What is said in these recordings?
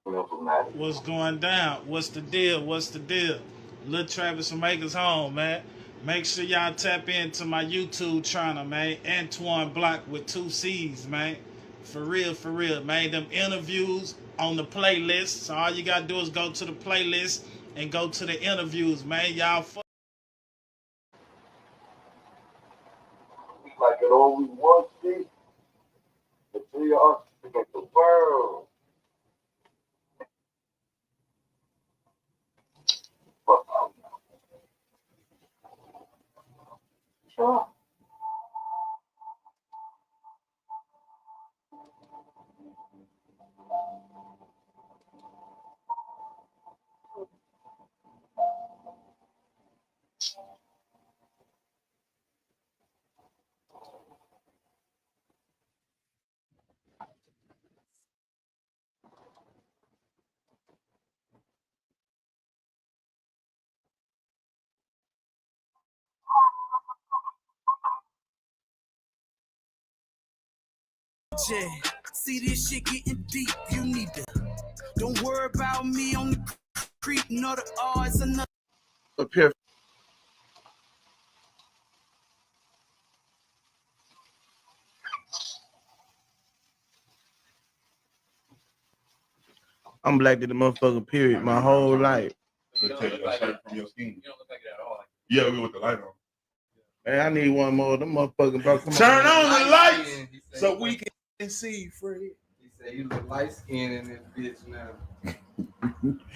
What's going down? What's the deal? What's the deal? Lil Travis from Makers Home, man. Make sure y'all tap into my YouTube channel, man. Antoine Block with 2 C's, man. For real, man. Them interviews on the playlist. So all you gotta do is go to the playlist and go to the interviews, man. Y'all Like it always was, see? The three of us to make the world. Fuck out. Sure. See this shit getting deep, you need to. Don't worry about me on the creep, nor the odds or nothing. Up here. I'm black to the motherfucking period my whole life. You don't look like that from your skin. You don't look like that at all. Yeah, we with the light on. Man, I need one more. Them motherfucking bro. Turn on the lights so we can see, Fred. He said you look light skinned in this bitch now.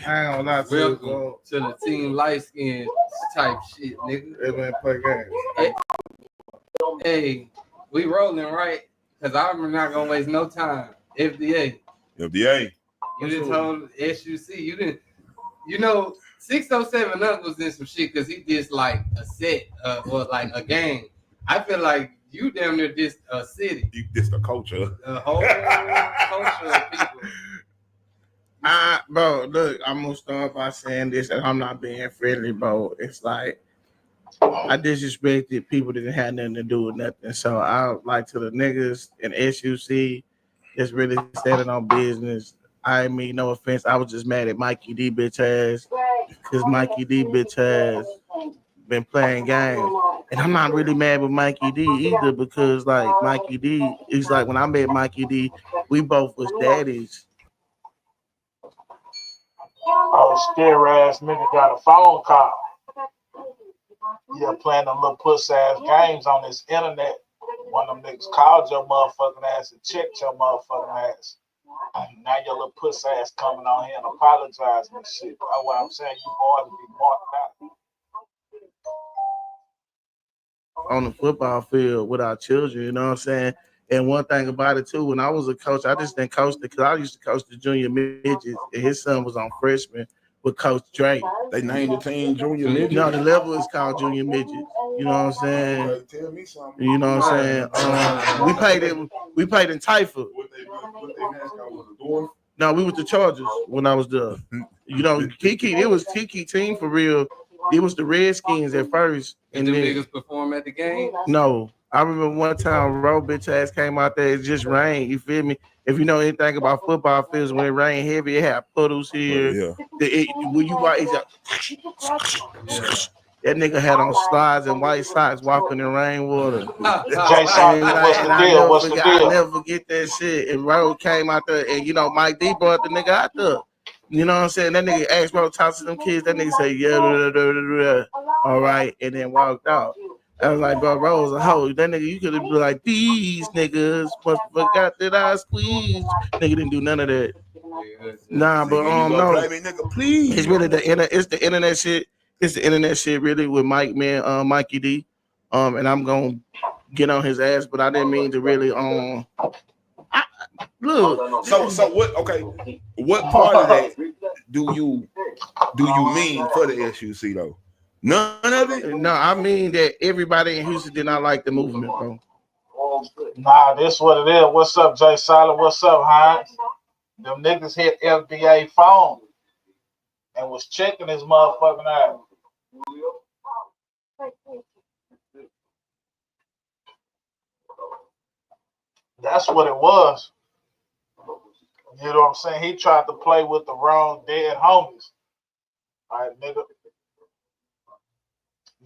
I don't lie to Welcome you, to the team light skin type shit, nigga. they been play games. Hey, we rolling, right? Because I'm not gonna waste no time. FDA. FDA. You just told SUC. You didn't. You know, 607 up was in some shit because he did like a set or like a game. I feel like you damn near dissed a city. You dissed the culture. The whole culture of people. Bro, look, I'm gonna start by saying this, and I'm not being friendly, bro. It's like I disrespected people that didn't have nothing to do with nothing. So I like to the niggas and SUC that's really standing on business. I mean, no offense. I was just mad at Mikey D bitch ass because Mikey D bitch ass been playing games. And I'm not really mad with Mikey D either because like Mikey D is like when I met Mikey D, we both was daddies. Oh, scary ass nigga got a phone call. Yeah, playing them little puss ass games on this internet. One of them niggas called your motherfucking ass and checked your motherfucking ass. And now your little puss ass coming on here and apologizing and shit. That's what I'm saying. You boys to be marked out. On the football field with our children, you know what I'm saying? And one thing about it too, when I was a coach, I just didn't coach because I used to coach the junior midgets, and his son was on freshman with Coach Drake. They named the team Junior Midget. No, the level is called junior midgets. You know what I'm saying? Tell me something. You know what I'm saying? We played in Typha. What they mascot was a dwarf? No, we was the Chargers when I was there. You know, it was Kiki team for real. It was the Redskins at first. And them niggas perform at the game? No. I remember one time Roe bitch ass came out there, it just rained. You feel me? If you know anything about football fields, when it rain heavy, it had puddles here. When you watch that nigga had on slides and white socks walking in rainwater. I'll never forget that shit. And Roe came out there and Mike D brought the nigga out there. You know what I'm saying? That nigga asked bro talk to them kids. That nigga say, yeah, blah, blah, blah, blah. All right, and then walked out. I was like, bro, was a hoe. That nigga, you could have been like, these niggas must forgot that I squeezed. Nigga didn't do none of that. Nah, but no. Nigga, please. It's really it's the internet shit. It's the internet shit really with Mikey D. And I'm gonna get on his ass, but I didn't mean to really look. So what? Okay, what part of that do you mean for the SUC though? None of it. No, I mean that everybody in Houston did not like the movement, bro. Nah, this what it is. What's up, Jay Solid? What's up, Hines? Them niggas hit FDA phone and was checking his motherfucking ass. That's what it was. You know what I'm saying? He tried to play with the wrong dead homies. All right, nigga.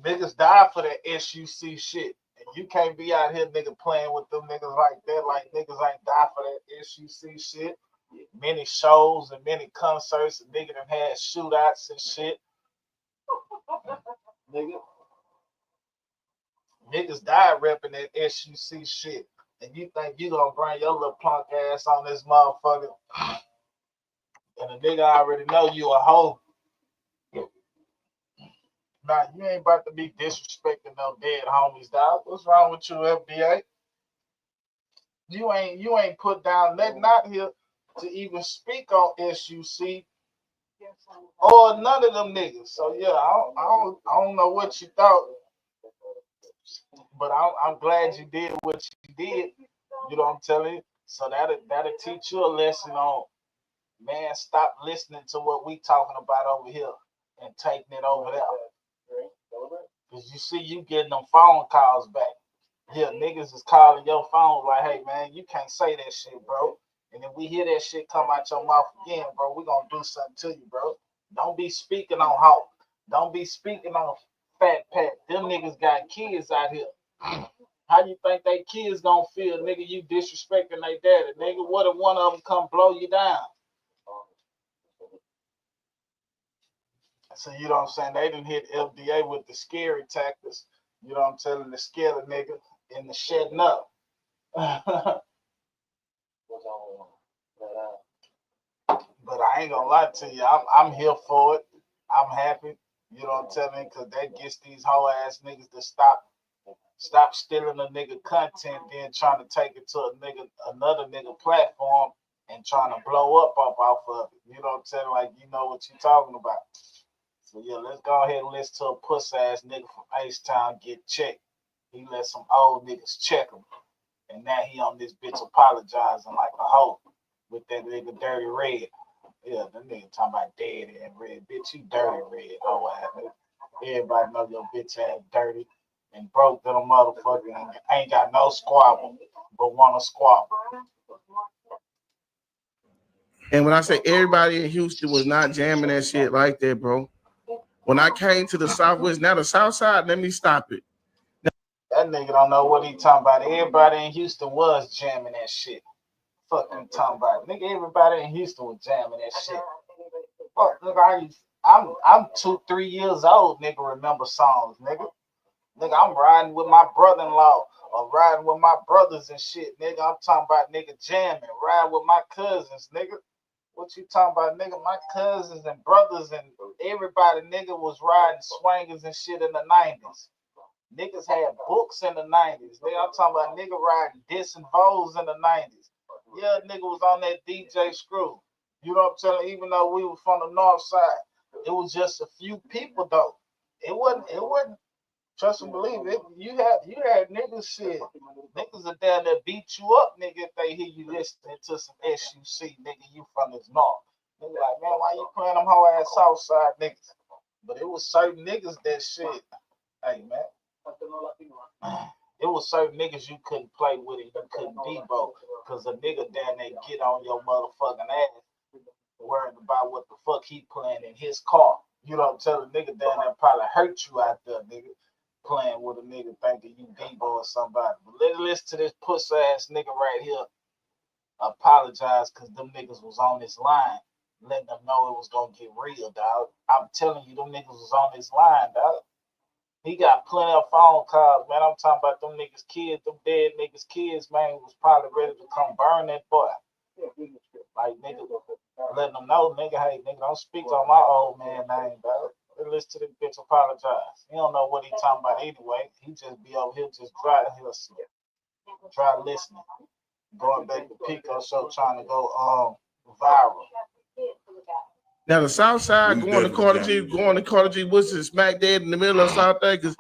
Niggas die for that SUC shit. And you can't be out here, nigga, playing with them niggas like that. Like, niggas ain't die for that SUC shit. Many shows and many concerts, and nigga done had shootouts and shit. Niggas died repping that SUC shit. And you think you gonna bring your little punk ass on this motherfucker. And the nigga already know you a hoe. Nah, you ain't about to be disrespecting no dead homies, dog. What's wrong with you, FBA? You ain't put down nothing out here to even speak on SUC or none of them niggas. So yeah, I don't know what you thought, but I'm glad you did what you did. You know what I'm telling you? So that'll teach you a lesson on, man, stop listening to what we talking about over here and taking it over there. Because you see, you getting them phone calls back. Yeah, niggas is calling your phone like, hey, man, you can't say that shit, bro. And if we hear that shit come out your mouth again, bro, we gonna do something to you, bro. Don't be speaking on Hawk. Don't be speaking on Fat Pat. Them niggas got kids out here. How you think they kids gonna feel, nigga, you disrespecting their daddy? Nigga, what if one of them come blow you down? So you know what I'm saying? They done hit FDA with the scary tactics. You know what I'm telling, the scare the nigga and the shutting up. But I ain't gonna lie to you, I'm here for it. I'm happy. You know what I'm telling? Because that gets these whole ass niggas to stop stealing a nigga content, then trying to take it to another nigga platform and trying to blow up off of it. You know what I'm saying? Like, you know what you talking about. So yeah, let's go ahead and listen to a puss ass nigga from H-Town get checked. He let some old niggas check him. And now he on this bitch apologizing like a hoe with that nigga Dirty Red. Yeah, that nigga talking about dead and red. Bitch, you dirty red. Oh, everybody know your bitch ass dirty and broke little motherfucker and ain't got no squabble, but want to squabble. And when I say everybody in Houston was not jamming that shit like that, bro. When I came to the Southwest, now the South Side, let me stop it. That nigga don't know what he talking about. Everybody in Houston was jamming that shit. Fucking talking about. Nigga, everybody in Houston was jamming that shit. Fuck, nigga, I'm 2-3 years old, nigga, remember songs, nigga. Nigga, I'm riding with my brother-in-law or riding with my brothers and shit, nigga. I'm talking about nigga jamming, riding with my cousins, nigga. What you talking about, nigga? My cousins and brothers and everybody, nigga, was riding swingers and shit in the 90s. Niggas had books in the 90s. Nigga, I'm talking about nigga riding Diss and Vows in the 90s. Yeah, nigga was on that DJ Screw. You know what I'm telling you? Even though we were from the north side, it was just a few people though. It wasn't trust and believe it. You had niggas shit. Niggas are down there beat you up, nigga, if they hear you listening to some SUC, nigga, you from this north. Nigga like, man, why you playing them whole ass south side niggas? But it was certain niggas that shit. Hey man. It was certain niggas you couldn't play with it, you couldn't debo, because a nigga down there get on your motherfucking ass worried about what the fuck he playing in his car. You know what I'm telling? Nigga down there probably hurt you out there, nigga, playing with a nigga thinking you debo or somebody. But let's listen to this puss ass nigga right here apologize because them niggas was on this line, letting them know it was gonna get real, dog. I'm telling you, them niggas was on this line, dog. He got plenty of phone calls, man. I'm talking about them niggas' kids, them dead niggas' kids, man, was probably ready to come burn that boy. Like, nigga, letting them know, nigga, hey, nigga, don't speak on my old man name, dog. Listen to this bitch apologize. He don't know what he talking about anyway. He just be over here just dry listening. Going back to Pico show trying to go viral. Now the South Side going to Carter G, was it smack dead in the middle of South Day? Because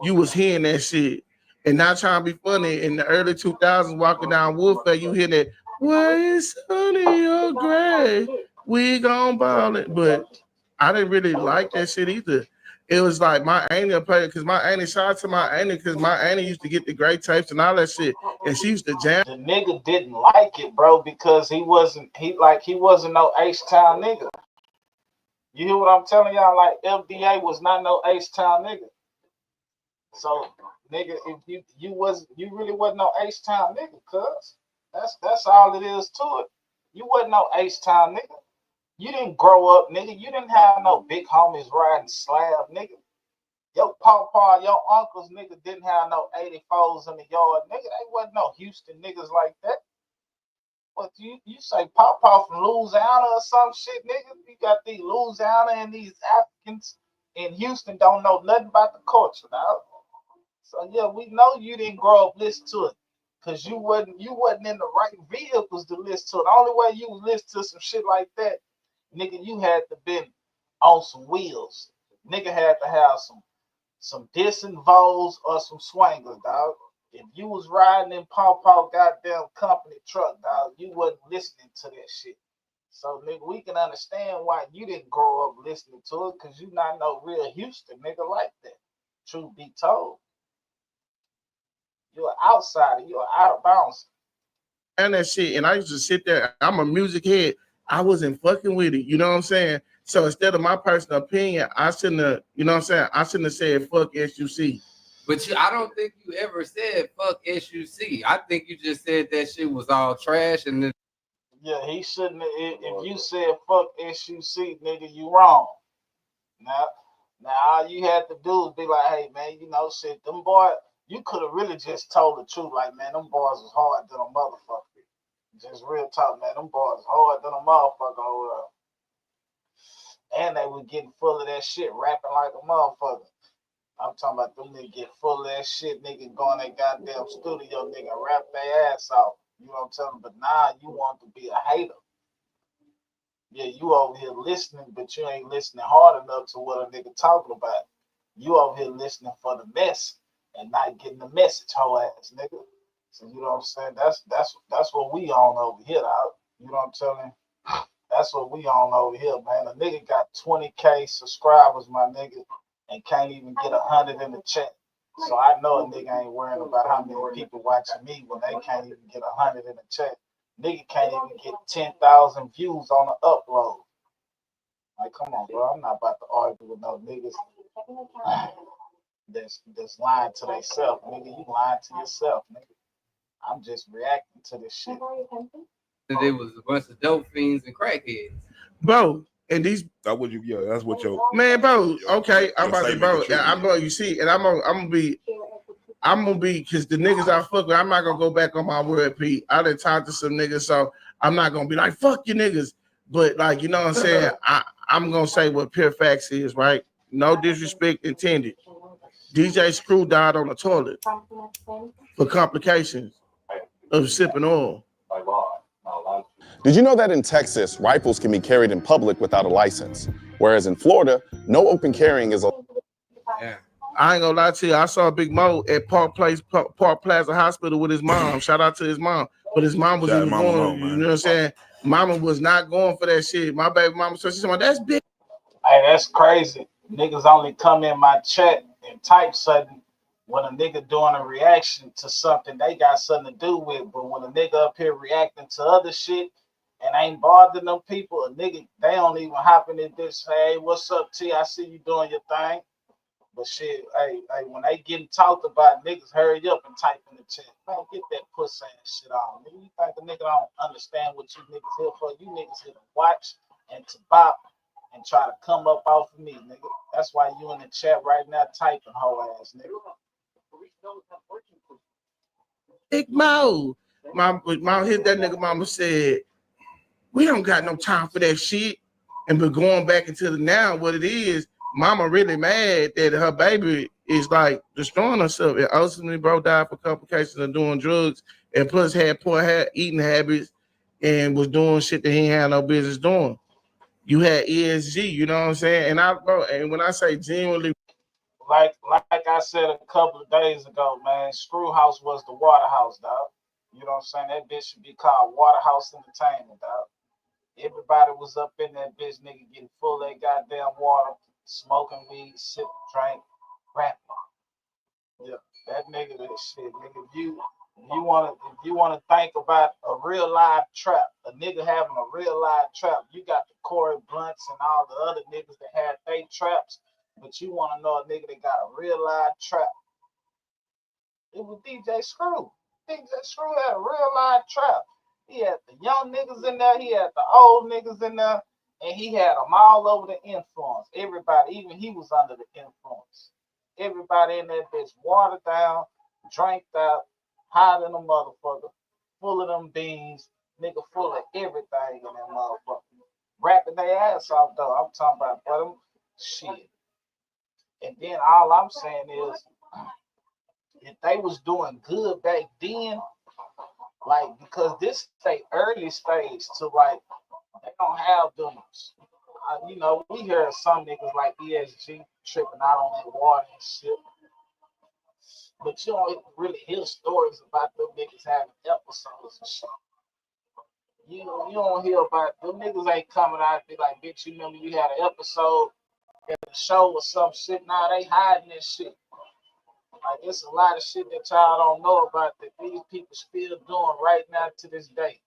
you was hearing that shit. And not trying to be funny, in the early 2000s, walking down Wolfpack, you hear that, where is sunny or gray? We gon' ball it. But I didn't really like that shit either. it was like my auntie played because my auntie, shout out to my auntie, because my auntie used to get the great tapes and all that shit, and she used to jam. The nigga didn't like it, bro, because he wasn't no H-Town nigga. You hear what I'm telling y'all? Like FDA was not no H-Town nigga. So nigga, if you really wasn't no H-Town nigga, cuz that's all it is to it. You wasn't no H-Town nigga. You didn't grow up, nigga. You didn't have no big homies riding slab, nigga. Your papa, your uncles, nigga, didn't have no 84s in the yard, nigga. They wasn't no Houston niggas like that. But you say papa from Louisiana or some shit, nigga. You got these Louisiana and these Africans in Houston don't know nothing about the culture, dog. So yeah, we know you didn't grow up listening to it. Cause you wasn't in the right vehicles to listen to it. The only way you would listen to some shit like that, nigga, you had to been on some wheels. Nigga had to have some dissing voles or some swangers, dog. If you was riding in Paw goddamn company truck, dog, you wasn't listening to that shit. So nigga, we can understand why you didn't grow up listening to it, cause you not no real Houston nigga like that. Truth be told. You're an outsider, you're out of bounds. And that shit, and I used to sit there. I'm a music head. I wasn't fucking with it. You know what I'm saying? So instead of my personal opinion, I shouldn't have. You know what I'm saying? I shouldn't have said fuck SUC. But I don't think you ever said fuck SUC. I think you just said that shit was all trash. And then yeah, he shouldn't. If you said fuck SUC, nigga, you wrong. Now all you had to do is be like, hey man, you know, shit, them boys. You could have really just told the truth, like, man, them boys was hard than a motherfucker. Just real talk, man, them boys was hard than a motherfucker over there. And they were getting full of that shit, rapping like a motherfucker. I'm talking about them niggas get full of that shit, nigga, go in their goddamn studio, nigga, rap their ass off. You know what I'm telling you? But now you want to be a hater. Yeah, you over here listening, but you ain't listening hard enough to what a nigga talking about. You over here listening for the mess and not getting the message, whole ass nigga. So you know what I'm saying? That's what we on over here, dog. You know what I'm telling you? That's what we on over here, man. A nigga got 20K subscribers, my nigga, and can't even get 100 in the chat. So I know a nigga ain't worrying about how many people watching me when they can't even get 100 in the chat. Nigga can't even get 10,000 views on the upload. Like, come on, bro. I'm not about to argue with no niggas that's lying to themselves. Nigga, you lying to yourself, nigga. I'm just reacting to this shit. there was a bunch of dope fiends and crackheads. Bro, and these That what you, yeah, that's what your man, bro. Okay, I'm about to, bro. statement I'm bro. You see, and I'm gonna be because the niggas I fuck with, I'm not gonna go back on my word, Pete. I done talked to some niggas, so I'm not gonna be like fuck you niggas. But like, you know what I'm saying? I'm gonna say what pure facts is, right? No disrespect intended. DJ Screw died on the toilet for complications of sipping oil. Did you know that in Texas, rifles can be carried in public without a license? Whereas in Florida, no open carrying is allowed. Yeah. I ain't gonna lie to you. I saw Big Mo at Park Plaza Hospital with his mom. Shout out to his mom. But his mom was even going, you know what I'm saying? Mama was not going for that shit. My baby mama, so she said, that's big. Hey, that's crazy. Niggas only come in my chat and type something when a nigga doing a reaction to something they got something to do with. But when a nigga up here reacting to other shit and ain't bothering them people, a nigga, they don't even hop in this bitch, hey, what's up, T? I see you doing your thing. But shit, hey, when they getting talked about, niggas hurry up and type in the chat. Man, get that pussy ass shit on. Nigga, you think a nigga don't understand what you niggas here for? You niggas here to watch and to bop and try to come up off of me, nigga. That's why you in the chat right now typing whole ass, nigga. Big Mo. Mom hit that nigga. Mama said, we don't got no time for that shit. And but going back into the now, what it is, Mama really mad that her baby is like destroying herself. And ultimately, bro died for complications of doing drugs and plus had poor eating habits and was doing shit that he ain't had no business doing. You had ESG, you know what I'm saying? And when I say genuinely, like I said a couple of days ago, man, Screwhouse was the Waterhouse, dog. You know what I'm saying? That bitch should be called Waterhouse Entertainment, dog. Everybody was up in that bitch, nigga, getting full of that goddamn water. smoking weed, sipping drink, rapping. Yeah, that nigga that shit, nigga. If you wanna think about a real live trap, a nigga having a real live trap, you got the Corey Blunts and all the other niggas that had fake traps, but you wanna know a nigga that got a real live trap. It was DJ Screw. DJ Screw had a real live trap. He had the young niggas in there, he had the old niggas in there, and he had them all over the influence. Everybody, even he was under the influence. Everybody in that bitch watered down, drank out, high than a motherfucker, full of them beans, nigga full of everything in that motherfucker. Rapping their ass off though. I'm talking about them shit. And then all I'm saying is if they was doing good back then, like because this stay early stage to like they don't have them. You know, we hear some niggas like ESG tripping out on that water and shit. But you don't really hear stories about them niggas having episodes and shit. You don't hear about them niggas ain't coming out and be like, bitch, you remember you had an episode at the show or some shit. Now they hiding this shit. Like it's a lot of shit that y'all don't know about that these people still doing right now to this day.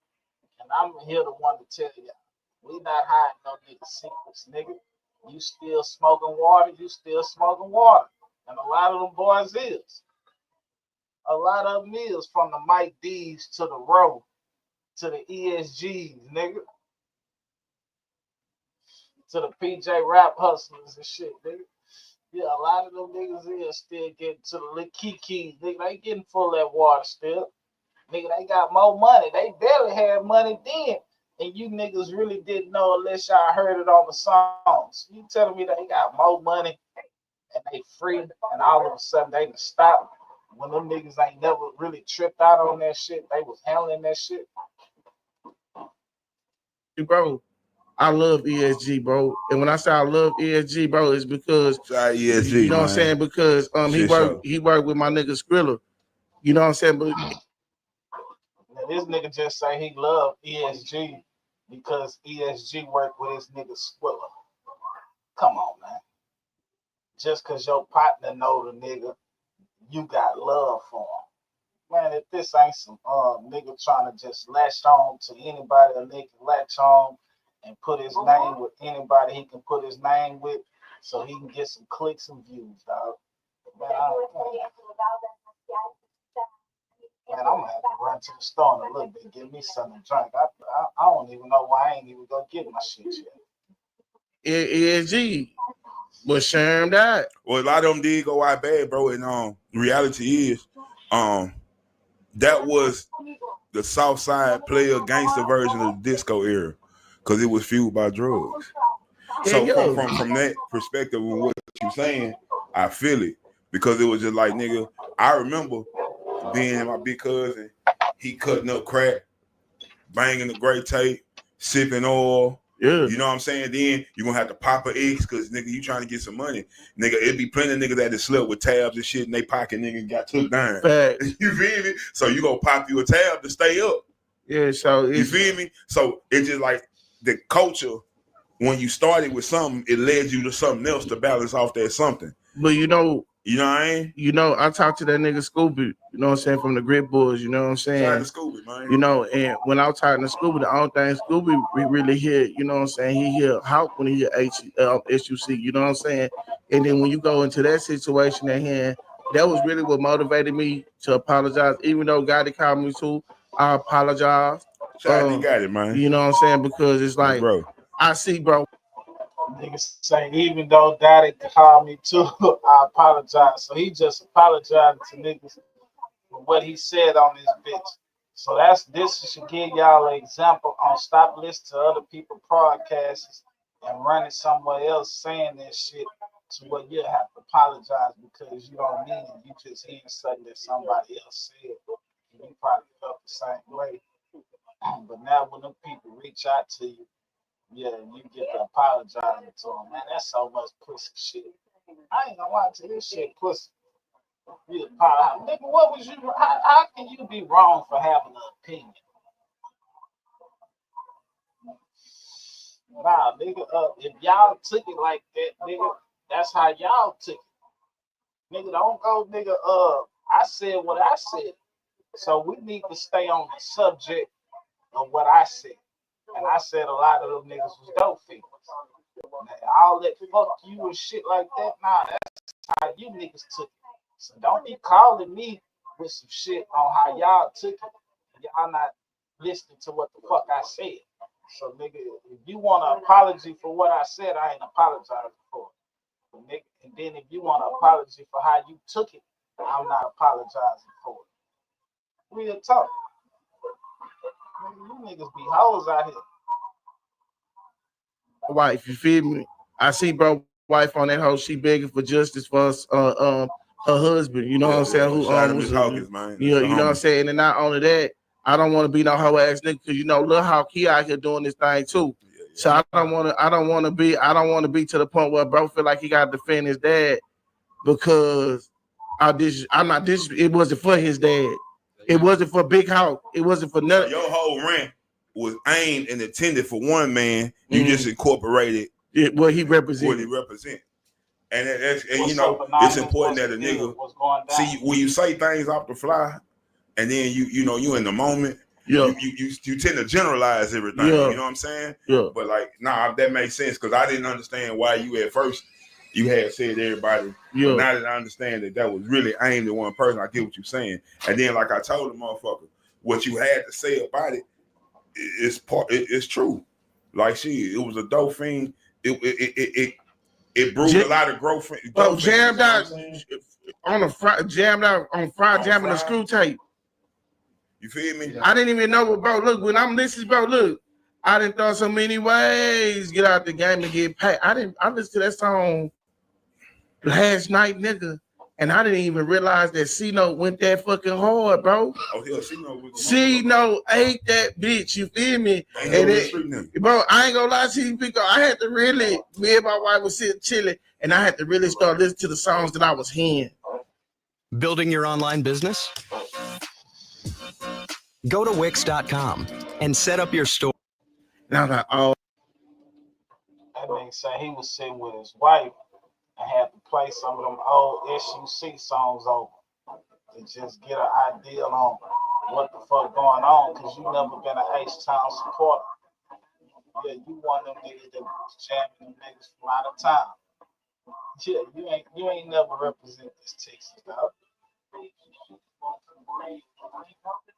And I'm here the one to tell y'all. We not hiding no nigga secrets, nigga. You still smoking water, you still smoking water. And a lot of them boys is. A lot of them is from the Mike D's to the Row to the ESGs, nigga. To the PJ Rap Hustlers and shit, nigga. Yeah, a lot of them niggas is still getting to the little Kiki. Nigga, they getting full of that water still. Nigga, they got more money. They barely had money then. And you niggas really didn't know unless y'all heard it on the songs. You telling me they got more money and they free and all of a sudden they just stop when them niggas ain't never really tripped out on that shit. They was handling that shit. Bro, I love ESG, bro. And when I say I love ESG, bro, it's because ESG, you know what I'm saying? Because he worked with my nigga Skrilla. You know what I'm saying? But now, this nigga just say he love ESG because ESG worked with his nigga Skrilla. Come on, man. Just cause your partner know the nigga, you got love for him. Man, if this ain't some nigga trying to just latch on to anybody a nigga latch on and put his name with anybody he can put his name with so he can get some clicks and views, dog. Man, I'm gonna have to run to the store in a little bit, get me something to drink. I don't even know why I ain't even gonna get my shit yet. ESG was sharing that. Well, a lot of them did go out bad, bro. And reality is, that was the South Side player gangster version of the disco era, because it was fueled by drugs. So from that perspective of what you're saying, I feel it, because it was just like, nigga, I remember being in my big cousin, he cutting up crack, banging the great tape, sipping oil. Yeah. You know what I'm saying? Then you're gonna have to pop an X because nigga, you trying to get some money. Nigga, it'd be plenty of niggas that had slept with tabs and shit in their pocket, nigga, got took down. You feel me? So you gonna pop you a tab to stay up. Yeah, so you feel me? So it's just like the culture, when you started with something, it led you to something else to balance off that something. But you know what I mean? You know, I talked to that nigga Scooby, you know what I'm saying, from the Grip Boys, you know what I'm saying? Shout out to Scooby, man. You know, and when I was talking to Scooby, the only thing Scooby really hear, you know what I'm saying, he hear Hawk when he hear SUC, you know what I'm saying? And then when you go into that situation at hand, that was really what motivated me to apologize. Even though Gotti called me too, I apologize. Shout out to Gotti, man. You know what I'm saying? Because it's like, bro, I see, bro. Niggas saying, even though Daddy called me too, I apologize. So he just apologized to niggas for what he said on this bitch. So this should give y'all an example on stop listening to other people's podcasts and running somewhere else saying that shit to where you have to apologize because you don't mean it. You just hearing something that somebody else said. And you probably felt the same way. But now when them people reach out to you, yeah, you get to apologizing to him, man. That's so much pussy shit. I ain't gonna lie to this shit, pussy. You apologize. Nigga, what was you? How can you be wrong for having an opinion? Nah, nigga, if y'all took it like that, nigga, That's how y'all took it. Nigga, don't go, nigga. I said what I said. So we need to stay on the subject of what I said. And I said a lot of them niggas was dope figures. All that fuck you and shit like that, nah, that's how you niggas took it. So don't be calling me with some shit on how y'all took it. Y'all not listening to what the fuck I said. So nigga, if you want an apology for what I said, I ain't apologizing for it. Nigga, and then if you want an apology for how you took it, I'm not apologizing for it. Real talk. You niggas be hoes out here. Wife, you feel me? I see bro wife on that hoe. She begging for justice for us, her husband. You know what I'm saying? Who Shout out to was Miss Hawkins, man. you know what I'm saying? And not only that, I don't want to be no hoe ass nigga because you know Lil Hawk he out here doing this thing too. So I don't want to be to the point where bro feel like he got to defend his dad because I'm not this. It wasn't for his dad. It wasn't for Big Hawk. It wasn't for nothing. So your whole rant was aimed and intended for one man. You just incorporated what he represents. And you know, it's important that a nigga see when you say things off the fly, and then you in the moment. Yeah. You tend to generalize everything. Yeah. You know what I'm saying? Yeah. But like, nah, that makes sense because I didn't understand why you at first you had said everybody. Yeah. But now that I understand that was really aimed at one person, I get what you're saying. And then, like I told the motherfucker, what you had to say about it is it's true. Like it was a dope thing. It brewed a lot of growth. Jammed out on Friday, jamming the screw tape. You feel me? I didn't even know, bro. Look, when I'm listening, bro, look, I didn't thought so many ways get out the game and get paid. I listened to that song last night, nigga, and I didn't even realize that C-Note went that fucking hard, bro. Oh yeah, C-Note ate that bitch. You feel me? Bro, I ain't gonna lie to you, because I had to really. Me and my wife was sitting chilling, and I had to really start listening to the songs that I was hearing. Building your online business? Go to Wix.com and set up your store. Now that all. That nigga said he was sitting with his wife and had to play some of them old h03 songs over to just get an idea on what the fuck going on, because you never been an H-Town supporter. Yeah, you one of them niggas that was jamming them niggas from out of town. Yeah, you ain't never represent this Texas, dog.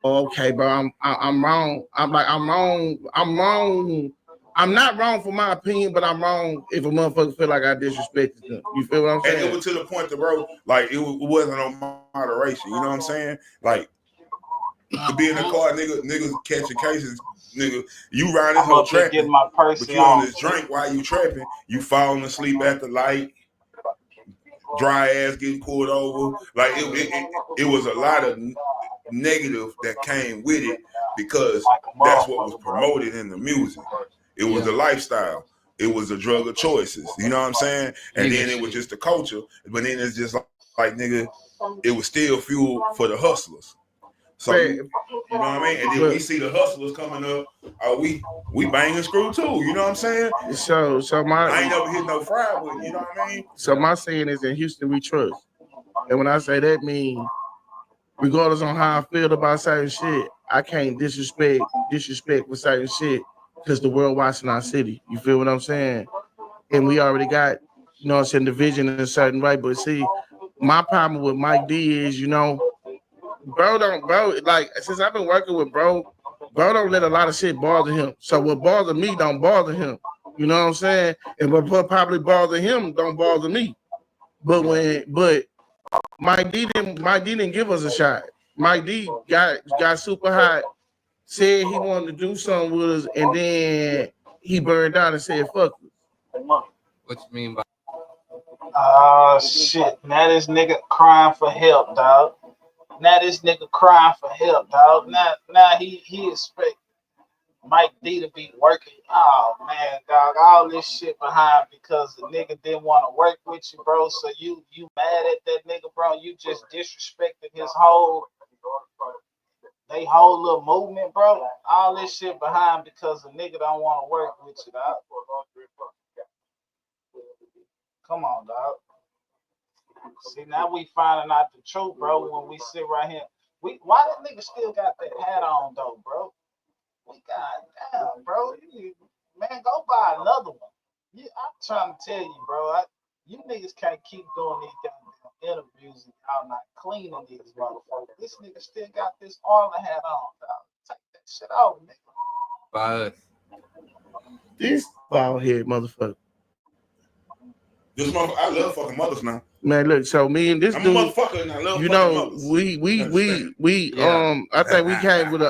Okay, bro, I'm wrong. I'm wrong. I'm not wrong for my opinion, but I'm wrong if a motherfucker feel like I disrespected them. You feel what I'm saying? And it was to the point that, bro, like it wasn't on moderation. You know what I'm saying? Like to be in the car, niggas catching cases, nigga. You ride this whole trapping, but you on this drink while you trapping. You falling asleep at the light, dry ass getting pulled over. Like it was a lot of negative that came with it because that's what was promoted in the music. It was a lifestyle. It was a drug of choices. You know what I'm saying? And then it was just the culture. But then it's just like nigga, it was still fuel for the hustlers. So you know what I mean? And then we see the hustlers coming up. We banging screw too. You know what I'm saying? So I ain't never hit no fry with, you know what I mean? So my saying is in Houston we trust. And when I say that mean regardless on how I feel about certain shit, I can't disrespect for certain shit because the world watching our city. You feel what I'm saying? And we already got, you know what I'm saying, division in a certain way. But see, my problem with Mike D is, you know, bro, like since I've been working with bro don't let a lot of shit bother him. So what bother me don't bother him. You know what I'm saying? And what probably bother him don't bother me. But Mike D didn't give us a shot. Mike D got super hot, said he wanted to do something with us, and then he burned out and said, fuck us. What you mean by shit. Now this nigga crying for help, dog. Now he expect Mike D to be working. Oh man, dog, all this shit behind because the nigga didn't want to work with you, bro. So you mad at that nigga, bro? You just disrespected his whole little movement, bro. All this shit behind because the nigga don't want to work with you, dog. Come on, dog. See, now we finding out the truth, bro, when we sit right here. Why that nigga still got that hat on, though, bro? We goddamn, bro. Man, go buy another one. I'm trying to tell you, bro. You niggas can't keep doing these goddamn interviews and y'all not cleaning these motherfuckers. This nigga still got this Arlen hat on, dog. Take that shit off, nigga. Bye. This bald head motherfucker. This motherfucker, I love fucking mothers now. Man, look, so me and this I'm dude, a motherfucker and I love you fucking know, mothers. I think we came with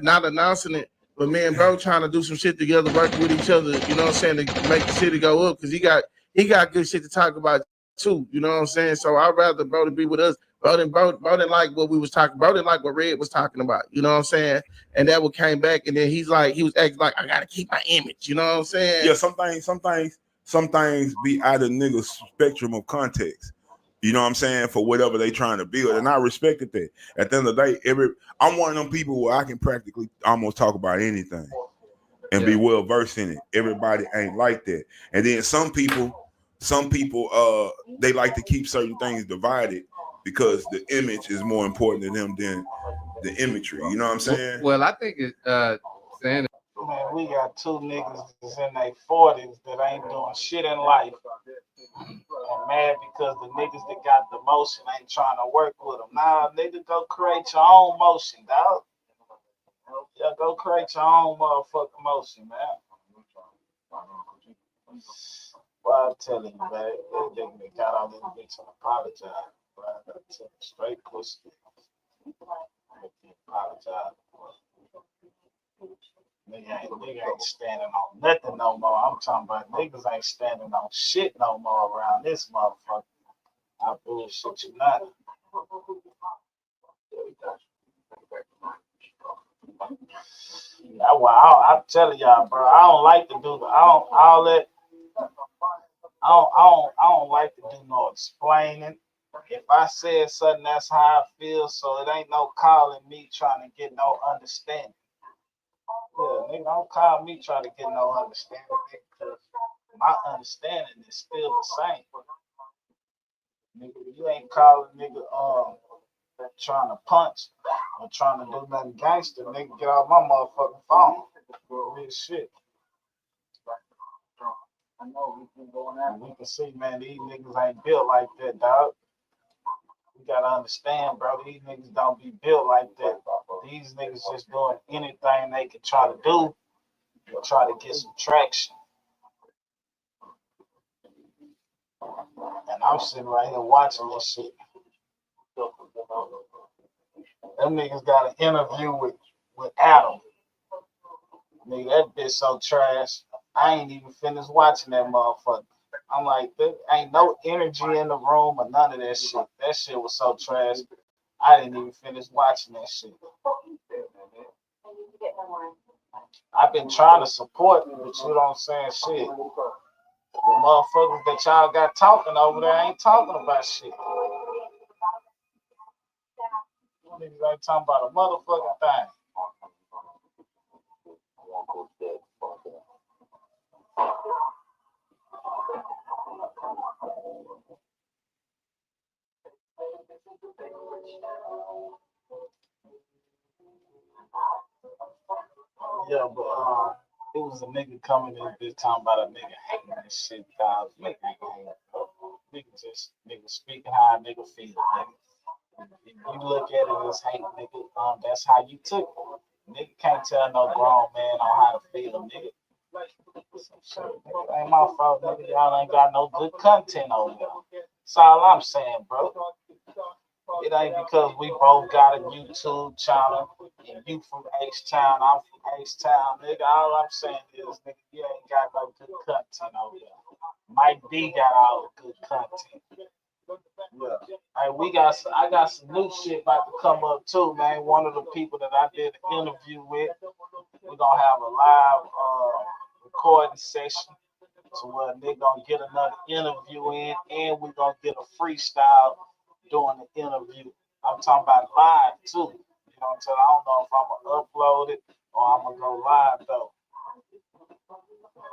not announcing it, but me and bro trying to do some shit together, work with each other, you know what I'm saying, to make the city go up, because he got good shit to talk about too, you know what I'm saying? So I'd rather bro to be with us. Bro didn't like what we was talking, bro didn't like what Red was talking about, you know what I'm saying? And that what came back, and then he was acting like, I gotta keep my image, you know what I'm saying? Yeah, some things be out of niggas' spectrum of context. You know what I'm saying? For whatever they trying to build. And I respected that. At the end of the day, I'm one of them people where I can practically almost talk about anything and be well versed in it. Everybody ain't like that. And then some people they like to keep certain things divided because the image is more important to them than the imagery. You know what I'm saying? Well, I think it's saying Man, we got two niggas that's in their 40s that ain't doing shit in life. And mad because the niggas that got the motion ain't trying to work with them. Nah, nigga, go create your own motion, dog. Yeah, go create your own motherfucking motion, man. Well, I'm telling you, man, they nigga got all this bitch and apologize. Bro. Straight pussy. Apologize. Nigga ain't standing on nothing no more. I'm talking about niggas ain't standing on shit no more around this motherfucker. I bullshit you not. I'm telling y'all, bro. I don't like to do. I don't like to do no explaining. If I said something, that's how I feel. So it ain't no calling me trying to get no understanding. Yeah, nigga, don't call me trying to get no understanding, because my understanding is still the same. Nigga, you ain't calling nigga trying to punch or trying to do nothing gangster, nigga, get off my motherfucking phone. Real shit. We can see, man, these niggas ain't built like that, dog. You gotta understand, bro, these niggas don't be built like that. These niggas just doing anything they can try to do to try to get some traction. And I'm sitting right here watching this shit. Them niggas got an interview with Adam. Nigga, that bitch so trash. I ain't even finished watching that motherfucker. I'm like, there ain't no energy in the room or none of that shit. That shit was so trash. I didn't even finish watching that shit. I've been trying to support you, but you don't saying shit. The motherfuckers that y'all got talking over there ain't talking about shit. Niggas ain't talking about a motherfucking thing. Yeah, but it was a nigga coming in this time about a nigga hating that shit. Nigga speaking how a nigga feel, nigga. If you look at it as hate, nigga, that's how you took it. Nigga can't tell no grown man on how to feel, nigga. Nigga, ain't my fault, nigga. Y'all ain't got no good content over there. That's all I'm saying, bro. It ain't because we both got a YouTube channel and you from H-Town, I'm from H-Town, nigga. All I'm saying is, nigga, you ain't got no good content over there. Mike B got all the good content. Yeah. Hey, I got some new shit about to come up too, man. One of the people that I did an interview with, we're gonna have a live recording session. So where nigga gonna get another interview in, and we're gonna get a freestyle during the interview. I'm talking about live too. You know what I'm saying? I don't know if I'm gonna upload it or I'm gonna go live though.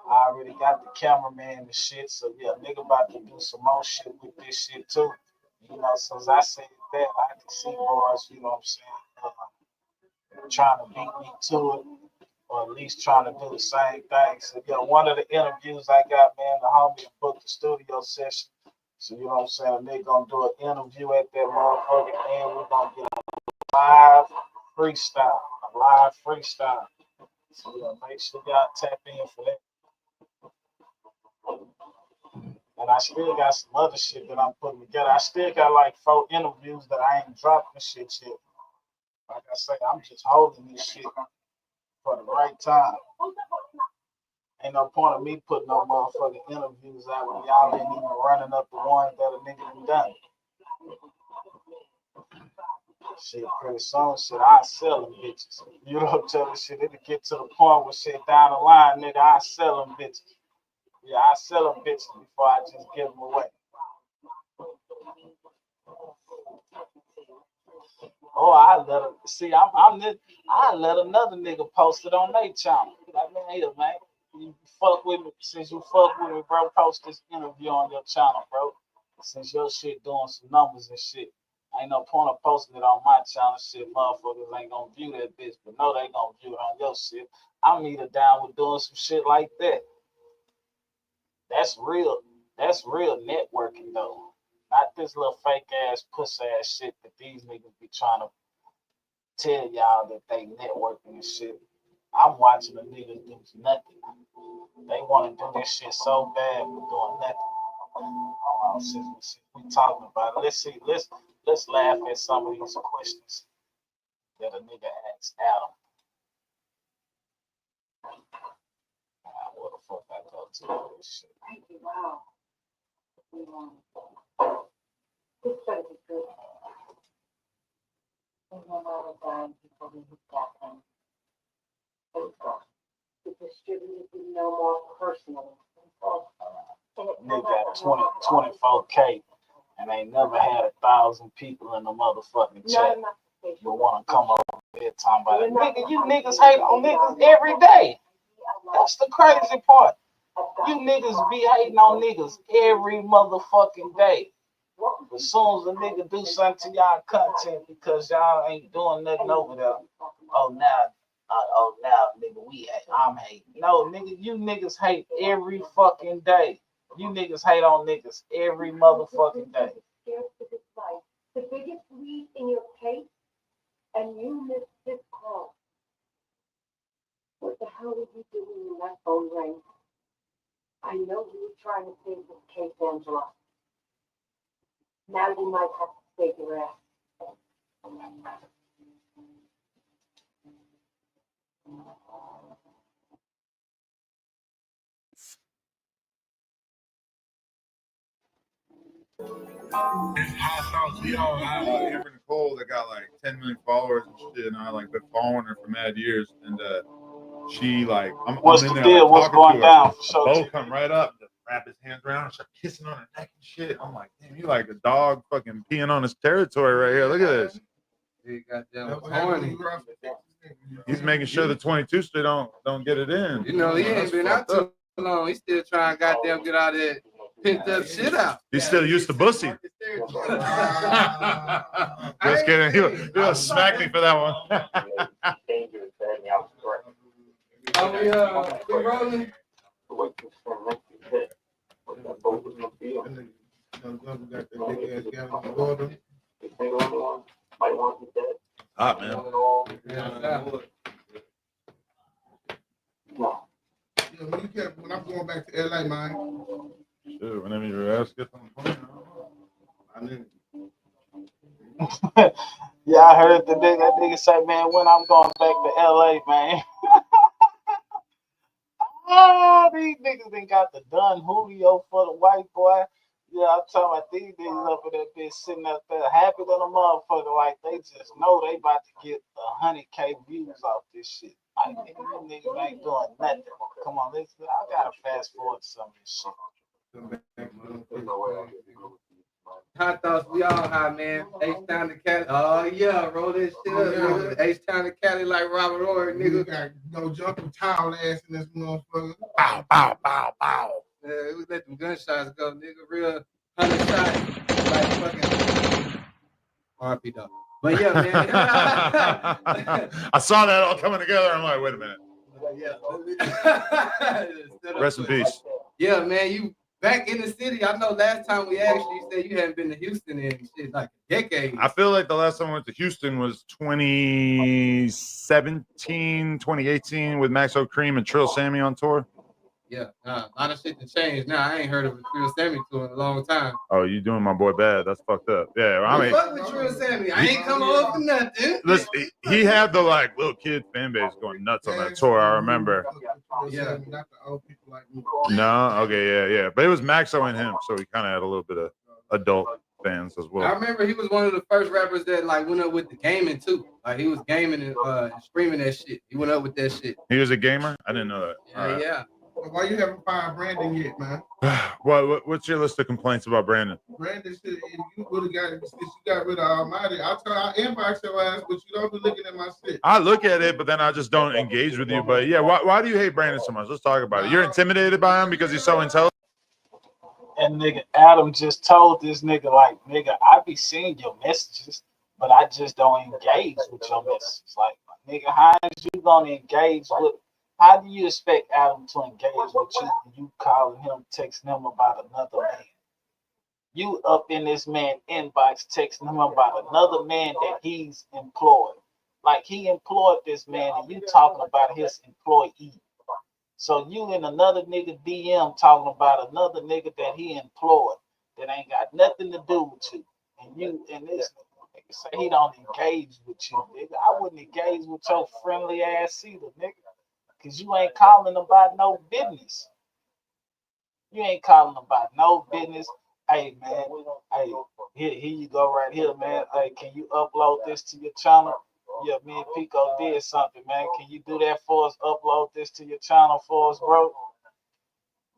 I already got the cameraman and shit, so yeah, nigga about to do some more shit with this shit too. You know, since I said that, I can see boys, you know what I'm saying, trying to beat me to it, or at least trying to do the same thing. So yeah, one of the interviews I got, man, the homie booked the studio session. So you know what I'm saying, they gonna do an interview at that motherfucker, and we're gonna get a live freestyle, a live freestyle. So yeah, make sure y'all tap in for that. And I still got some other shit that I'm putting together. I still got like 4 interviews that I ain't dropped the shit yet. Like I say, I'm just holding this shit for the right time. Ain't no point of me putting no motherfucking interviews out when y'all ain't even running up the ones that a nigga done done. Shit, pretty soon, shit, I sell them bitches. You know what I'm telling you? Shit, it'll get to the point where shit down the line, nigga, I sell them bitches. Yeah, I sell them bitches before I just give them away. Oh, I let them see. I let another nigga post it on their channel. Like, man, here, man, you fuck with me. Since you fuck with me, bro, post this interview on your channel, bro. Since your shit doing some numbers and shit, ain't no point of posting it on my channel. Shit, motherfuckers ain't gonna view that bitch, but no, they gonna view it on your shit. I'm either down with doing some shit like that. That's real. That's real networking though. Not this little fake ass pussy ass shit that these niggas be trying to tell y'all that they networking and shit. I'm watching the niggas do nothing. They want to do this shit so bad but doing nothing. Since we talking about it, let's laugh at some of these questions that a nigga asked Adam. What the fuck I go to all this shit? Wow. This better be good. The distributor we know more personally. Nigga got 24K and ain't never had 1,000 people in the motherfucking chat. You want to come over here talking about it. Nigga, you niggas hate on niggas every day. That's the crazy part. You niggas be hating on niggas every motherfucking day. As soon as a nigga do something to y'all content because y'all ain't doing nothing over there, now, nigga, I'm hating. No, nigga, you niggas hate every fucking day. You niggas hate on niggas every motherfucking day. The biggest lead in your case, and you missed this call. What the hell were you doing when that phone rang? I know you were trying to save this case, Angela. Now you might have to take your ass. We all have Amber Nicole that got like 10 million followers and shit, and I like been following her for mad years. And she like, I'm in there like What's talking going to her. down? Bo come right up, just wrap his hands around, start kissing on her neck and shit. I'm like, damn, you like a dog fucking peeing on his territory right here. Look at this. He got down horny. He's making sure the 22 straight don't get it in. You know, he ain't been out too long. He's still trying to goddamn get all that pent up shit out. He's still used to bussy. Just kidding. He'll smack me for that one. Are we rolling? Hot, man. When I'm going back to LA, man. Sure, whenever your ass gets on the phone. Yeah, I heard that nigga say, man, when I'm going back to LA, man. These niggas ain't got the Don Julio for the white boy. Yeah, I'm talking about these niggas up in that bitch sitting up there happy than a motherfucker. Like, they just know they about to get 100K views off this shit. Like, nigga, you niggas ain't doing nothing. Come on, I gotta fast forward to some of this shit. Hot thoughts, we all high, man. H-Town to Cali. Oh, yeah, roll this shit up, nigga. H-Town to Cali like Robert Ory, nigga. Got no jumping towel ass in this motherfucker. Bow, bow, bow, bow. We let them gunshots go, nigga. Real 100 shots, like fucking RP dog. But yeah, man. I saw that all coming together. I'm like, wait a minute. Yeah. Rest in peace. Yeah, man. You back in the city. I know last time we asked you, you said you hadn't been to Houston in shit like a decade. I feel like the last time I went to Houston was 2017, 2018 with Max O'Cream and Trill Sammy on tour. Yeah, a lot of shit to change now. I ain't heard of a Trill Sammy tour in a long time. Oh, you doing my boy bad? That's fucked up. Yeah, I mean, fuck with Trill Sammy. I ain't come over for nothing. Listen, he had the like little kid fan base going nuts on that tour. I remember. Yeah, not the old people like me. No, okay, yeah. But it was Maxo and him, so he kind of had a little bit of adult fans as well. I remember he was one of the first rappers that like went up with the gaming too. Like he was gaming and screaming that shit. He went up with that shit. He was a gamer? I didn't know that. Yeah, yeah. Why you haven't fired Brandon yet, man? Well, what's your list of complaints about Brandon? Brandon said you would have got it since you got rid of Almighty. I inbox your ass, but you don't be looking at my shit. I look at it, but then I just don't engage with you. But yeah, why do you hate Brandon so much? Let's talk about it. You're intimidated by him because he's so intelligent? And nigga, Adam just told this nigga, like, nigga, I be seeing your messages, but I just don't engage with your messages. Like, nigga, how is you gonna engage with? How do you expect Adam to engage with you when you calling him, texting him about another man? You up in this man inbox texting him about another man that he's employed. Like he employed this man and you talking about his employee. So you in another nigga DM talking about another nigga that he employed that ain't got nothing to do with you. And you and this nigga say he don't engage with you, nigga. I wouldn't engage with your friendly ass either, nigga. Cause you ain't calling about no business. You ain't calling about no business. Hey man, hey, here you go right here, man. Hey, can you upload this to your channel? Yeah, me and Pico did something, man. Can you do that for us? Upload this to your channel for us, bro?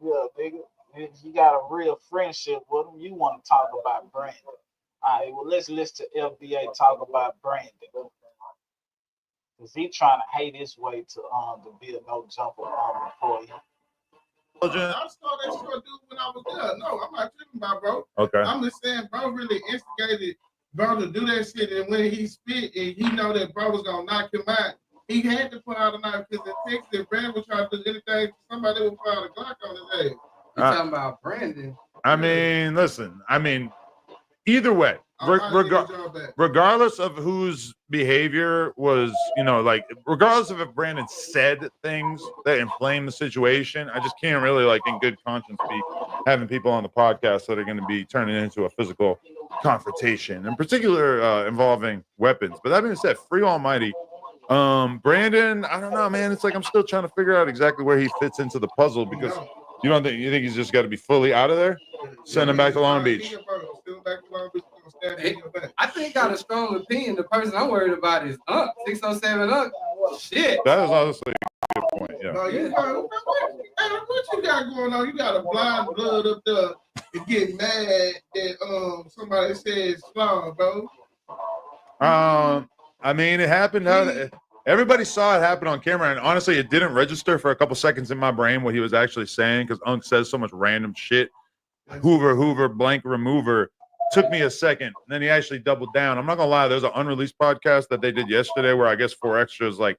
Yeah, nigga. If you got a real friendship with him, you want to talk about Brandon. All right, well, let's listen to FBA talk about Brandon. Cause he trying to hate his way to be a no jumper employee. I saw that short dude when I was there. No, I'm not tripping about bro. Okay. I'm just saying, bro really instigated bro to do that shit, and when he spit and he know that bro was gonna knock him out, he had to put out a knife because the text that Brandon was trying to do anything, somebody would put out a Glock on his head. You talking about Brandon? I mean, listen. I mean, either way, regardless of whose behavior was, like, regardless of if Brandon said things that inflamed the situation, I just can't really, like, in good conscience, be having people on the podcast that are going to be turning into a physical confrontation, in particular involving weapons. But that being said, free Almighty. Brandon, I don't know, man. It's like I'm still trying to figure out exactly where he fits into the puzzle because you think he's just got to be fully out of there? Send him back to Long Beach. I think got a strong opinion. The person I'm worried about is 607 Shit. That is honestly a good point. Yeah. What you got going on? You got a blind blood up there to get mad that somebody says flaw, bro. I mean, it happened. Everybody saw it happen on camera, and honestly, it didn't register for a couple seconds in my brain what he was actually saying because Unc says so much random shit. Hoover, blank remover. Took me a second. And then he actually doubled down. I'm not gonna lie, there's an unreleased podcast that they did yesterday where I guess 4 Extras like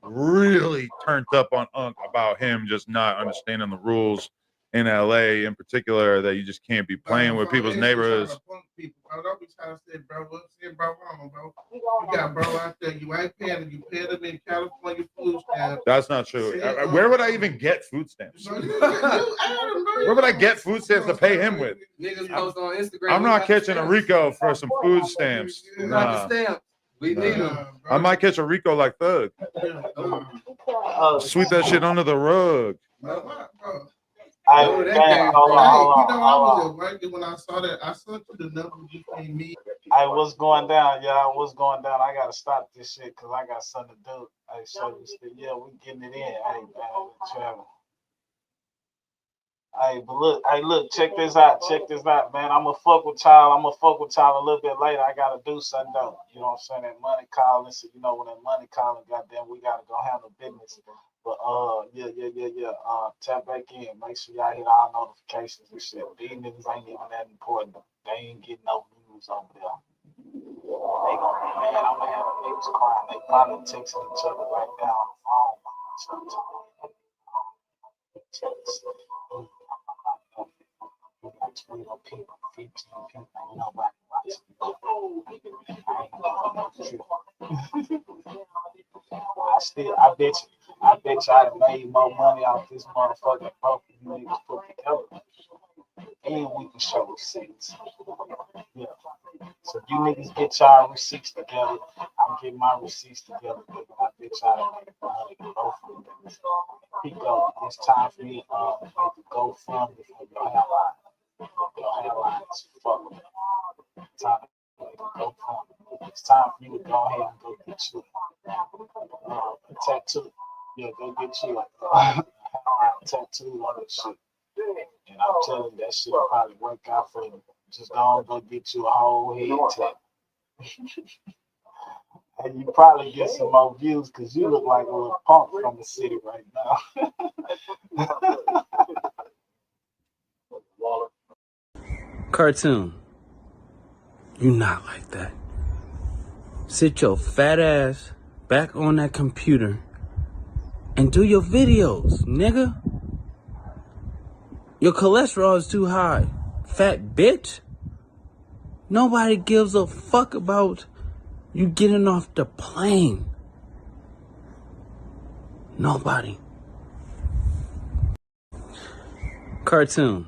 really turned up on Unc about him just not understanding the rules in LA in particular, that you just can't be playing with people's neighborhoods. Don't be trying to say, bro, bro. You got bro out there, you ain't paying them, you pay them in California food stamps. That's not true. Where would I even get food stamps? Where would I get food stamps to pay him with? Niggas post on Instagram. I'm not catching a Rico for some food stamps. Nah. We need them. I might catch a Rico like Thug. Sweep that shit under the rug. I was at work when I saw that. I saw the number between me. I was going down. Yeah, I was going down. I gotta stop this shit because I got something to do. Hey, so yeah, we getting it in. Hey, man, travel. Hey, but look, check this out, man. I'ma fuck with y'all a little bit later. I gotta do something though. You know what I'm saying? That money calling. So when that money calling, goddamn, we gotta go handle business. But yeah. Tap back in. Make sure y'all hit all notifications and shit. These niggas ain't even that important. They ain't getting no views over there. They gonna be mad. I'm gonna have the niggas crying. They probably texting each other right now on the phone. Like 20 people, 15 people, nobody watching. I bet you I'd made more money off this motherfucking broke you niggas put together. And we can show receipts. Yeah. So if you niggas get y'all receipts together, I'm getting my receipts together. I bet y'all make money both of them. Pico, it's time for me to make a GoFundMe for your hairline. Your hairline is fucked. Time to make a GoFundMe. It's time for you to go ahead and go get you a tattoo. Yeah, go get you a tattoo on that shit. And I'm telling you, that shit will probably work out for you. Just go get you a whole head tattoo. And you probably get some more views because you look like a little punk from the city right now. Cartoon, you not like that. Sit your fat ass back on that computer and do your videos, nigga. Your cholesterol is too high, fat bitch. Nobody gives a fuck about you getting off the plane. Nobody. Cartoon.